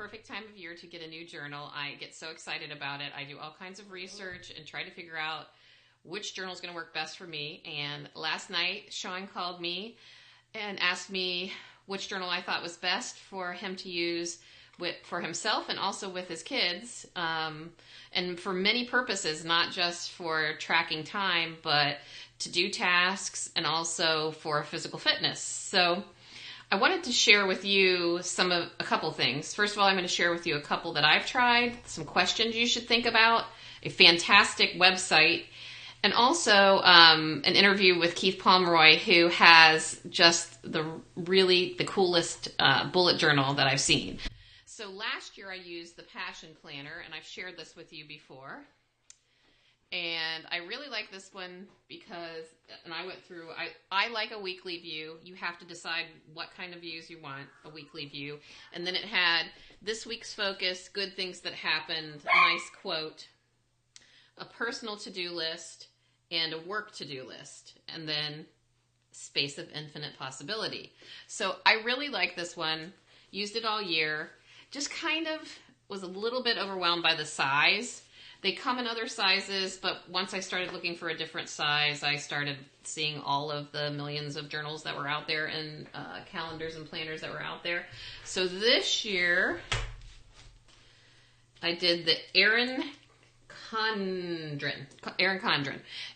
perfect time of year to get a new journal. I get so excited about it. I do all kinds of research and try to figure out which journal is going to work best for me. And last night, Sean called me and asked me which journal I thought was best for him to use for himself and also with his kids, and for many purposes, not just for tracking time, but to do tasks and also for physical fitness. So I wanted to share with you a couple things. First of all, I'm going to share with you a couple that I've tried, some questions you should think about, a fantastic website, and also an interview with Keith Pomeroy, who has just the coolest bullet journal that I've seen. So last year I used the Passion Planner, and I've shared this with you before. And I really like this one because, and I went through, I like a weekly view. You have to decide what kind of views you want, a weekly view. And then it had this week's focus, good things that happened, a nice quote, a personal to-do list, and a work to-do list. And then space of infinite possibility. So I really like this one, used it all year, just kind of was a little bit overwhelmed by the size. They come in other sizes, but once I started looking for a different size, I started seeing all of the millions of journals that were out there and calendars and planners that were out there. So this year, I did the Erin Condren,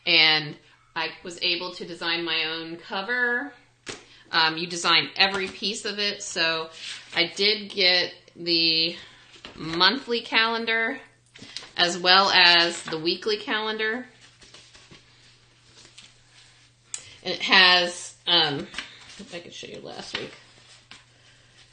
and I was able to design my own cover. You design every piece of it, so I did get the monthly calendar as well as the weekly calendar. And it has, if I could show you last week.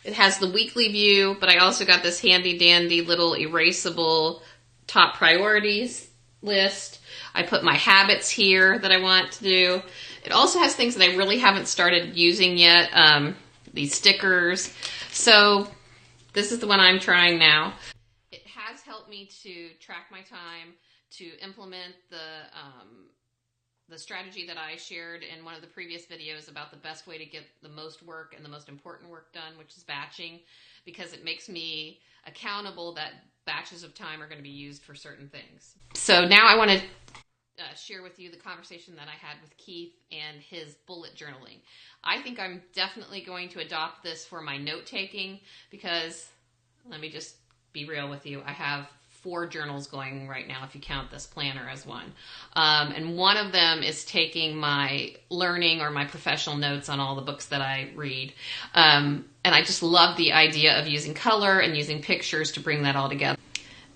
It has the weekly view, but I also got this handy dandy little erasable top priorities list. I put my habits here that I want to do. It also has things that I really haven't started using yet, these stickers. So this is the one I'm trying now. It has helped me to track my time, to implement the strategy that I shared in one of the previous videos about the best way to get the most work and the most important work done, which is batching, because it makes me accountable that batches of time are going to be used for certain things. So now I want to share with you the conversation that I had with Keith and his bullet journaling. I think I'm definitely going to adopt this for my note-taking because, let me just be real with you, I have 4 journals going right now if you count this planner as one. And one of them is taking my learning or my professional notes on all the books that I read. And I just love the idea of using color and using pictures to bring that all together.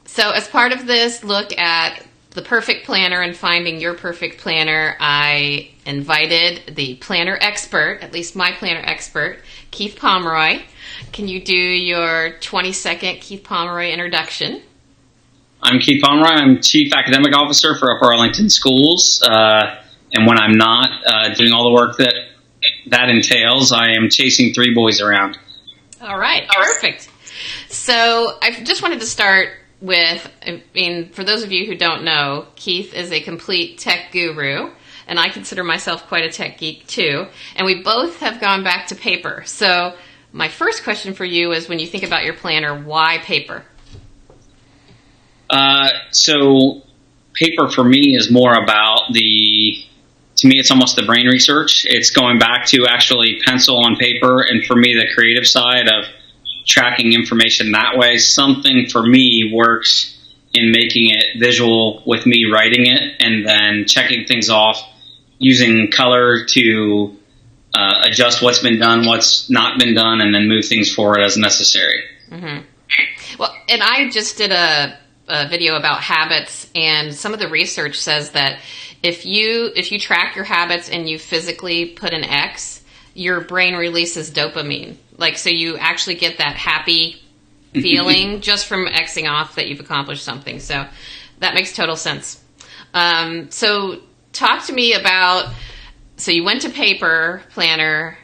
So as part of this look at the perfect planner and finding your perfect planner, I invited the planner expert, at least my planner expert, Keith Pomeroy. Can you do your 20-second Keith Pomeroy introduction? I'm Keith Pomeroy. I'm Chief Academic Officer for Upper Arlington Schools. And when I'm not doing all the work that entails, I am chasing 3 boys around. All right, perfect. So I just wanted to start with, for those of you who don't know, Keith is a complete tech guru, and I consider myself quite a tech geek too, and we both have gone back to paper. So my first question for you is, when you think about your planner, why paper? So paper for me is more about to me it's almost the brain research. It's going back to actually pencil on paper, and for me the creative side of tracking information that way. Something for me works in making it visual with me writing it and then checking things off, using color to adjust what's been done, what's not been done, and then move things forward as necessary. Mm-hmm. Well, and I just did a video about habits, and some of the research says that if you track your habits and you physically put an X, your brain releases dopamine. So you actually get that happy feeling just from Xing off that you've accomplished something. So that makes total sense. So talk to me about, so you went to paper planner.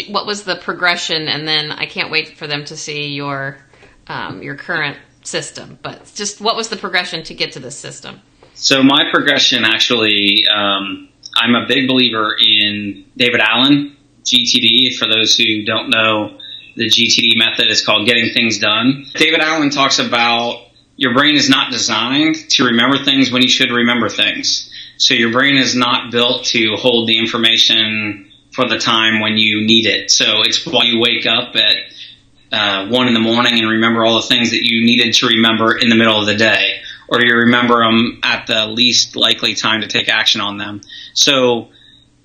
What was the progression? And then I can't wait for them to see your current system, but just what was the progression to get to this system? So my progression actually, I'm a big believer in David Allen, GTD. For those who don't know, the GTD method is called Getting Things Done. David Allen talks about your brain is not designed to remember things when you should remember things. So your brain is not built to hold the information for the time when you need it. So it's why you wake up at 1 in the morning and remember all the things that you needed to remember in the middle of the day, or you remember them at the least likely time to take action on them. So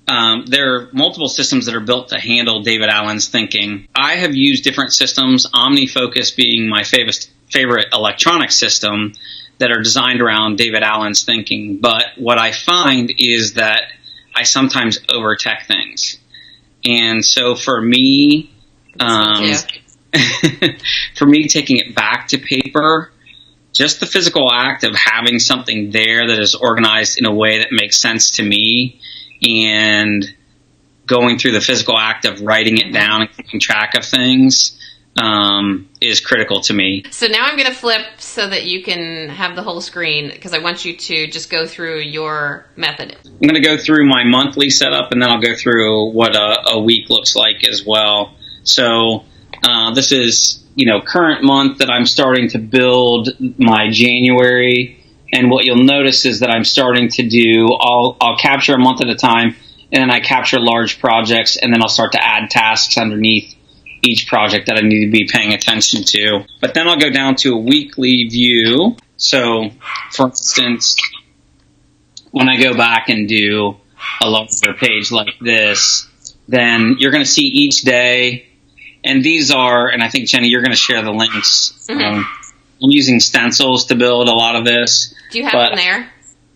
there are multiple systems that are built to handle David Allen's thinking. I have used different systems, OmniFocus being my favorite electronic system, that are designed around David Allen's thinking. But what I find is that I sometimes over-tech things. And so for me, for me, taking it back to paper, just the physical act of having something there that is organized in a way that makes sense to me, and going through the physical act of writing it down and keeping track of things is critical to me. So now I'm going to flip so that you can have the whole screen, because I want you to just go through your method. I'm going to go through my monthly setup, and then I'll go through what a week looks like as well. So this is, current month that I'm starting to build my January. And what you'll notice is that I'm starting to do, I'll capture a month at a time, and then I capture large projects, and then I'll start to add tasks underneath each project that I need to be paying attention to. But then I'll go down to a weekly view. So, for instance, when I go back and do a larger page like this, then you're going to see each day, and these are, and I think, Jenny, you're going to share the links. I'm using Stencils to build a lot of this. Do you have them there,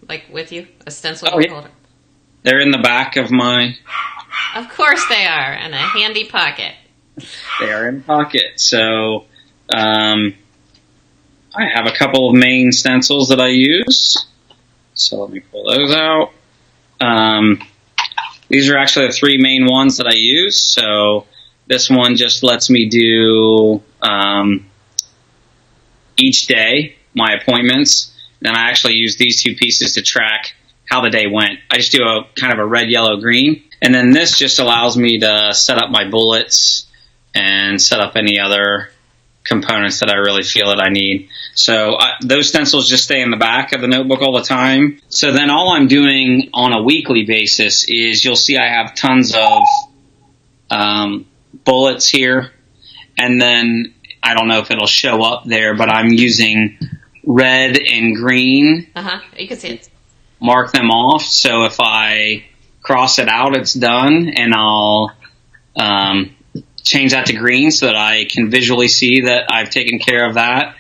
like with you? A stencil holder? They're in the back of my... Of course they are, in a handy pocket. They are in the pocket. So I have a couple of main stencils that I use. So let me pull those out. These are actually the 3 main ones that I use. So this one just lets me do each day my appointments. Then I actually use these 2 pieces to track how the day went. I just do a kind of a red, yellow, green. And then this just allows me to set up my bullets and set up any other components that I really feel that I need. So those stencils just stay in the back of the notebook all the time. So then all I'm doing on a weekly basis is, you'll see I have tons of bullets here. And then I don't know if it'll show up there, but I'm using red and green. You can see it. Mark them off. So if I cross it out, it's done, and I'll change that to green so that I can visually see that I've taken care of that.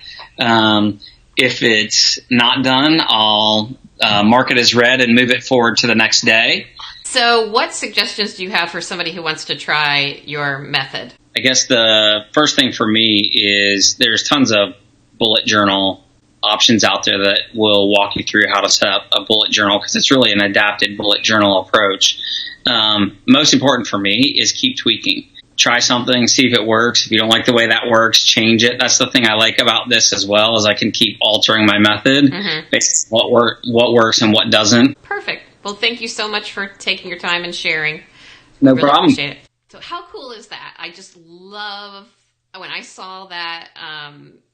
If it's not done, I'll mark it as red and move it forward to the next day. So what suggestions do you have for somebody who wants to try your method? I guess the first thing for me is there's tons of bullet journal options out there that will walk you through how to set up a bullet journal, because it's really an adapted bullet journal approach. Most important for me is keep tweaking. Try something, see if it works. If you don't like the way that works, change it. That's the thing I like about this as well, is I can keep altering my method based on what works and what doesn't. Perfect. Well, thank you so much for taking your time and sharing. No problem. Appreciate it. So how cool is that? I just love, when I saw that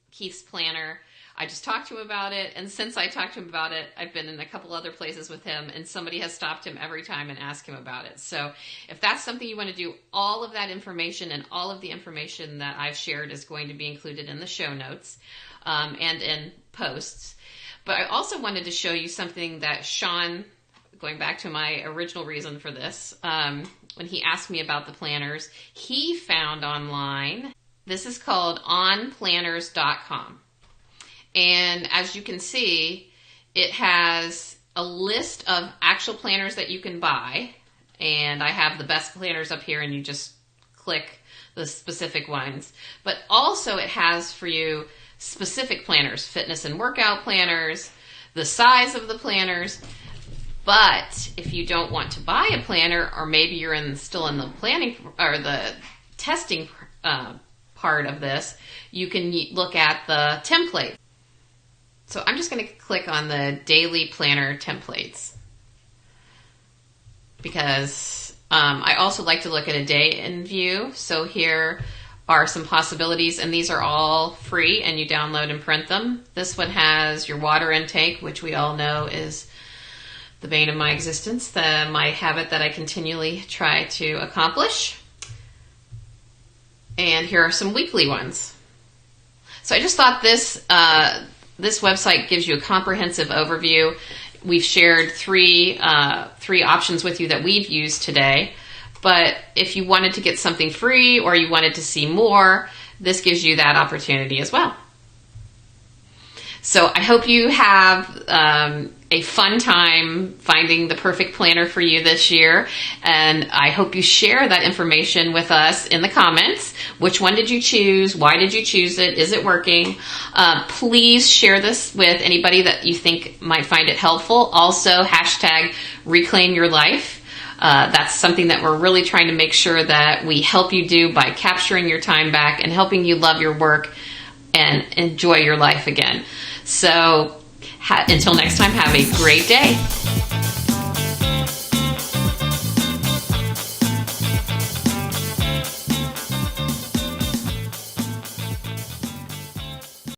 Keith's planner, I just talked to him about it, and since I talked to him about it, I've been in a couple other places with him, and somebody has stopped him every time and asked him about it. So if that's something you want to do, all of that information and all of the information that I've shared is going to be included in the show notes and in posts. But I also wanted to show you something that Sean, going back to my original reason for this, when he asked me about the planners, he found online. This is called onplanners.com. And as you can see, it has a list of actual planners that you can buy. And I have the best planners up here, and you just click the specific ones. But also it has for you specific planners, fitness and workout planners, the size of the planners. But if you don't want to buy a planner, or maybe you're still in the planning or the testing part of this, you can look at the template. So I'm just going to click on the daily planner templates, because I also like to look at a day in view. So here are some possibilities, and these are all free, and you download and print them. This one has your water intake, which we all know is the bane of my existence, my habit that I continually try to accomplish. And here are some weekly ones. So I just thought this website gives you a comprehensive overview. We've shared three options with you that we've used today. But if you wanted to get something free or you wanted to see more, this gives you that opportunity as well. So I hope you have a fun time finding the perfect planner for you this year. And I hope you share that information with us in the comments. Which one did you choose? Why did you choose it? Is it working? Please share this with anybody that you think might find it helpful. Also, hashtag Reclaim Your Life. That's something that we're really trying to make sure that we help you do by capturing your time back and helping you love your work and enjoy your life again. So until next time, have a great day.